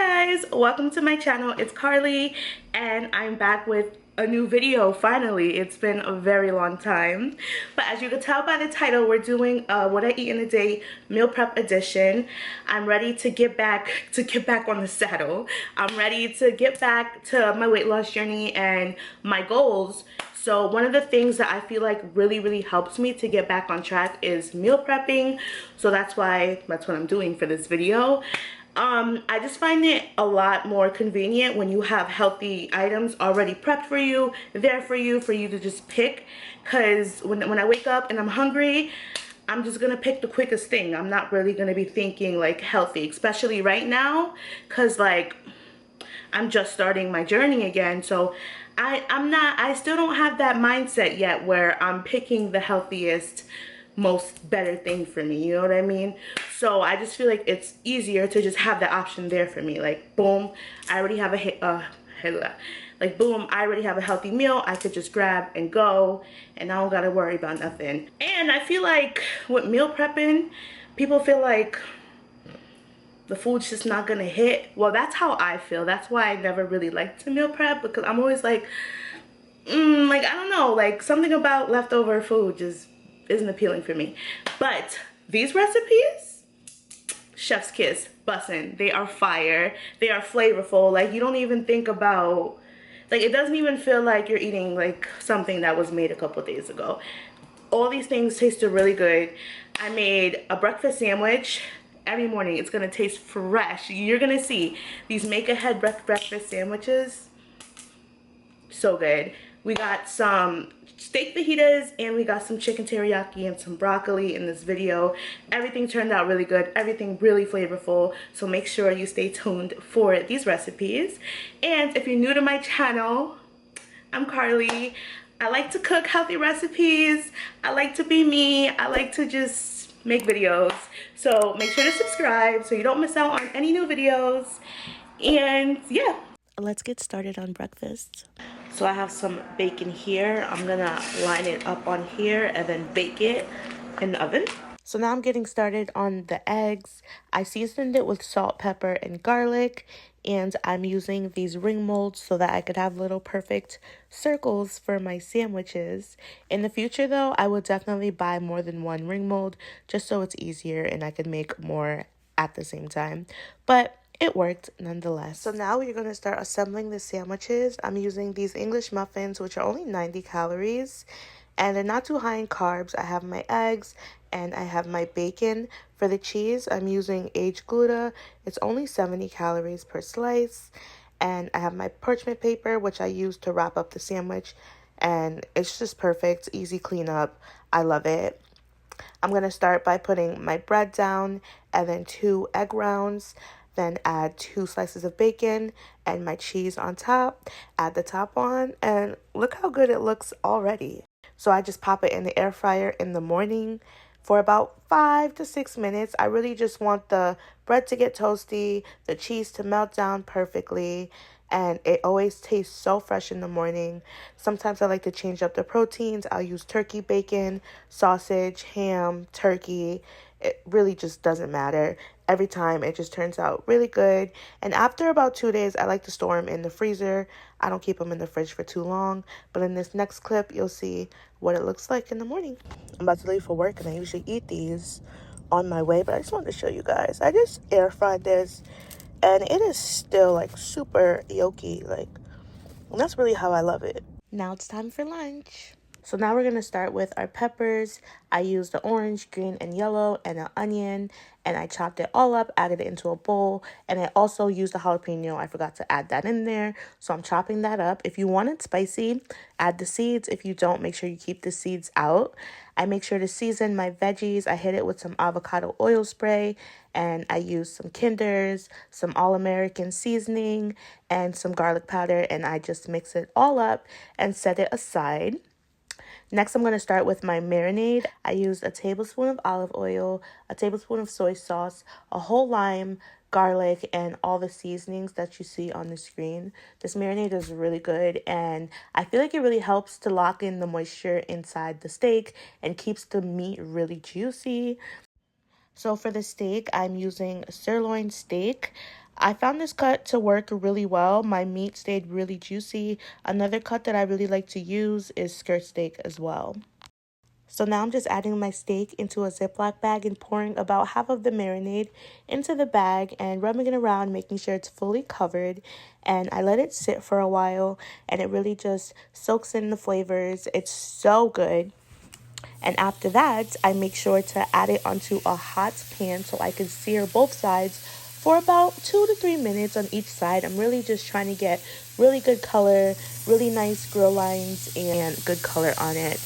guys, welcome to my channel. It's Carly and I'm back with a new video finally. It's been a very long time, but as you can tell by the title, we're doing what I eat in a day meal prep edition. I'm ready to get back on the saddle. I'm ready to get back to my weight loss journey and my goals. So one of the things that I feel like really helps me to get back on track is meal prepping. So that's what I'm doing for this video. I just find it a lot more convenient when you have healthy items already prepped for you, there for you to just pick. Because when I wake up and I'm hungry, I'm just gonna pick the quickest thing. I'm not really gonna be thinking like healthy, especially right now, because like I'm just starting my journey again. So I still don't have that mindset yet where I'm picking the healthiest, most better thing for me, you know what I mean? So I just feel like it's easier to just have the option there for me. Like boom, I already have boom, I already have a healthy meal. I could just grab and go and I don't gotta worry about nothing. And I feel like with meal prepping, people feel like the food's just not gonna hit. Well, that's how I feel. That's why I never really liked to meal prep, because I'm always like, like, I don't know, like something about leftover food just isn't appealing for me. But these recipes, chef's kiss, bussin'. They are fire. They are flavorful. Like, you don't even think about, like, it doesn't even feel like you're eating like something that was made a couple days ago. All these things tasted really good. I made a breakfast sandwich. Every morning it's gonna taste fresh. You're gonna see these make ahead breakfast sandwiches, so good. We got some steak fajitas and we got some chicken teriyaki and some broccoli in this video. Everything turned out really good, everything really flavorful, so make sure you stay tuned for these recipes. And if you're new to my channel, I'm Carly. I like to cook healthy recipes. I like to be me. I like to just make videos. So make sure to subscribe so you don't miss out on any new videos. And yeah, let's get started on breakfast. So I have some bacon here. I'm gonna line it up on here and then bake it in the oven. So now I'm getting started on the eggs. I seasoned it with salt, pepper, and garlic, and I'm using these ring molds so that I could have little perfect circles for my sandwiches. In the future though, I will definitely buy more than one ring mold just so it's easier and I can make more at the same time. But it worked nonetheless. So now we're going to start assembling the sandwiches. I'm using these English muffins, which are only 90 calories. And they're not too high in carbs. I have my eggs and I have my bacon. For the cheese, I'm using aged Gouda. It's only 70 calories per slice. And I have my parchment paper, which I use to wrap up the sandwich. And it's just perfect, easy cleanup. I love it. I'm going to start by putting my bread down and then 2 egg rounds. Then add 2 slices of bacon and my cheese on top. Add the top on and look how good it looks already. So I just pop it in the air fryer in the morning for about 5 to 6 minutes. I really just want the bread to get toasty, the cheese to melt down perfectly, and it always tastes so fresh in the morning. Sometimes I like to change up the proteins. I'll use turkey bacon, sausage, ham, turkey. It really just doesn't matter. Every time it just turns out really good. And after about 2 days, I like to store them in the freezer. I don't keep them in the fridge for too long. But in this next clip, you'll see what it looks like in the morning. I'm about to leave for work and I usually eat these on my way, but I just wanted to show you guys. I just air fried this and it is still like super yolky. And that's really how I love it. Now it's time for lunch. So now we're going to start with our peppers. I used the orange, green, and yellow, and an onion, and I chopped it all up, added it into a bowl, and I also used the jalapeno. I forgot to add that in there, so I'm chopping that up. If you want it spicy, add the seeds. If you don't, make sure you keep the seeds out. I make sure to season my veggies. I hit it with some avocado oil spray, and I used some Kinders, some All-American seasoning, and some garlic powder, and I just mix it all up and set it aside. Next, I'm going to start with my marinade. I used a tablespoon of olive oil, a tablespoon of soy sauce, a whole lime, garlic, and all the seasonings that you see on the screen. This marinade is really good, and I feel like it really helps to lock in the moisture inside the steak and keeps the meat really juicy. So for the steak, I'm using sirloin steak. I found this cut to work really well. My meat stayed really juicy. Another cut that I really like to use is skirt steak as well. So now I'm just adding my steak into a Ziploc bag and pouring about half of the marinade into the bag and rubbing it around, making sure it's fully covered. And I let it sit for a while and it really just soaks in the flavors. It's so good. And after that, I make sure to add it onto a hot pan so I can sear both sides for about 2 to 3 minutes on each side. I'm really just trying to get really good color, really nice grill lines, and good color on it.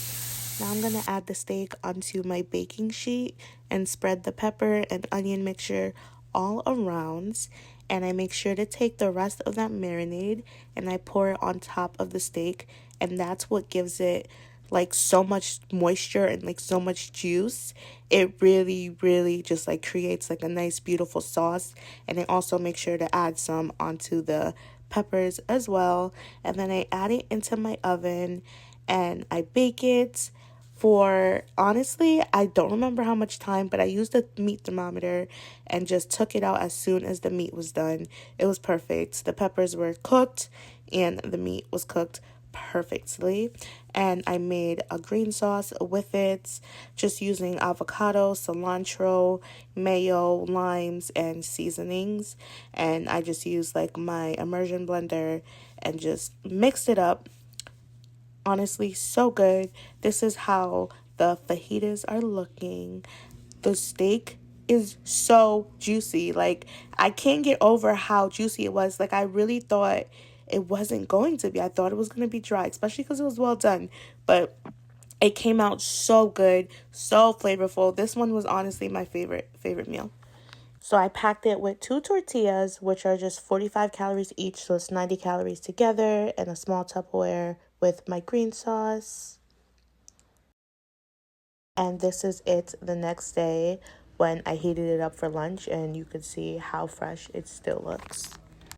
Now I'm going to add the steak onto my baking sheet and spread the pepper and onion mixture all around. And I make sure to take the rest of that marinade and I pour it on top of the steak. And that's what gives it like so much moisture and like so much juice. It really just like creates like a nice beautiful sauce. And I also make sure to add some onto the peppers as well. And then I add it into my oven and I bake it for, honestly, I don't remember how much time, but I used a meat thermometer and just took it out as soon as the meat was done. It was perfect. The peppers were cooked and the meat was cooked perfectly. And I made a green sauce with it, just using avocado, cilantro, mayo, limes, and seasonings. And I just used like my immersion blender and just mixed it up. Honestly, so good. This is how the fajitas are looking. The steak is so juicy. Like, I can't get over how juicy it was. Like, I really thought it wasn't going to be. I thought it was going to be dry, especially because it was well done. But it came out so good, so flavorful. This one was honestly my favorite meal. So I packed it with 2 tortillas, which are just 45 calories each, so it's 90 calories together, and a small Tupperware with my green sauce. And this is it the next day when I heated it up for lunch, and you can see how fresh it still looks.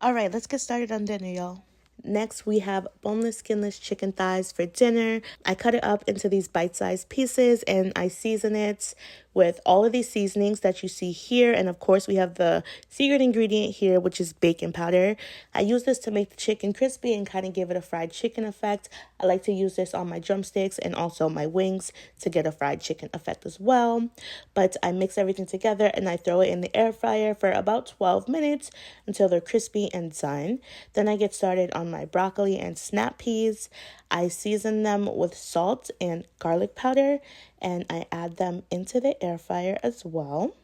All right, let's get started on dinner, y'all. Next, we have boneless, skinless chicken thighs for dinner. I cut it up into these bite-sized pieces and I season it with all of these seasonings that you see here. And of course, we have the secret ingredient here, which is bacon powder. I use this to make the chicken crispy and kind of give it a fried chicken effect. I like to use this on my drumsticks and also my wings to get a fried chicken effect as well. But I mix everything together and I throw it in the air fryer for about 12 minutes until they're crispy and done. Then I get started on my broccoli and snap peas. I season them with salt and garlic powder and I add them into the air fryer as well.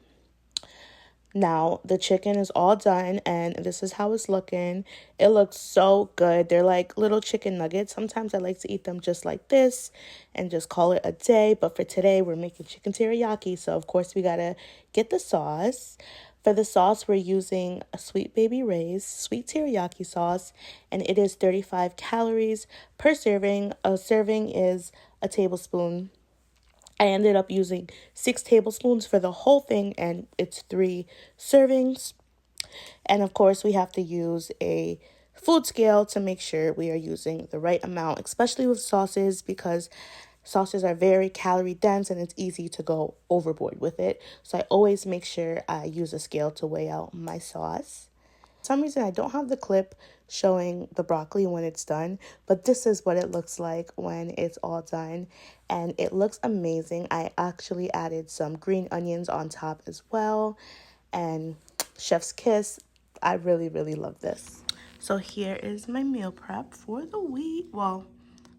Now, the chicken is all done and this is how it's looking. It looks so good. They're like little chicken nuggets. Sometimes I like to eat them just like this and just call it a day. But for today, we're making chicken teriyaki. So, of course, we got to get the sauce. For the sauce, we're using a Sweet Baby Ray's sweet teriyaki sauce. And it is 35 calories per serving. A serving is a tablespoon. I ended up using 6 tablespoons for the whole thing, and it's 3 servings. And of course, we have to use a food scale to make sure we are using the right amount, especially with sauces, because sauces are very calorie dense and it's easy to go overboard with it. So I always make sure I use a scale to weigh out my sauce. For some reason, I don't have the clip showing the broccoli when it's done, but this is what it looks like when it's all done, and it looks amazing. I actually added some green onions on top as well, and chef's kiss. I really love this. So here is my meal prep for the week. Well,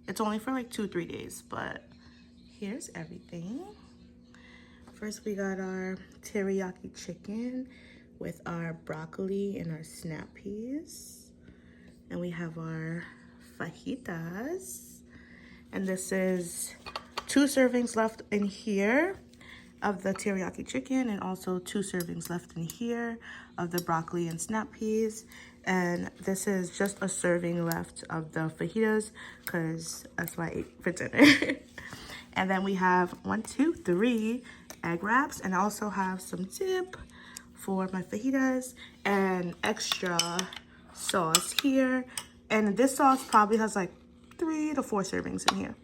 it's only for like 2-3 days, but here's everything. First, we got our teriyaki chicken with our broccoli and our snap peas. And we have our fajitas. And this is 2 servings left in here of the teriyaki chicken and also 2 servings left in here of the broccoli and snap peas. And this is just a serving left of the fajitas because that's what I ate for dinner. And then we have 1, 2, 3 egg wraps, and I also have some dip for my fajitas and extra sauce here. And this sauce probably has like 3 to 4 servings in here.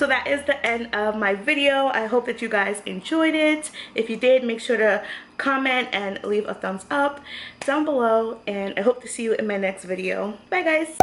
So that is the end of my video. I hope that you guys enjoyed it. If you did, make sure to comment and leave a thumbs up down below, and I hope to see you in my next video. Bye guys.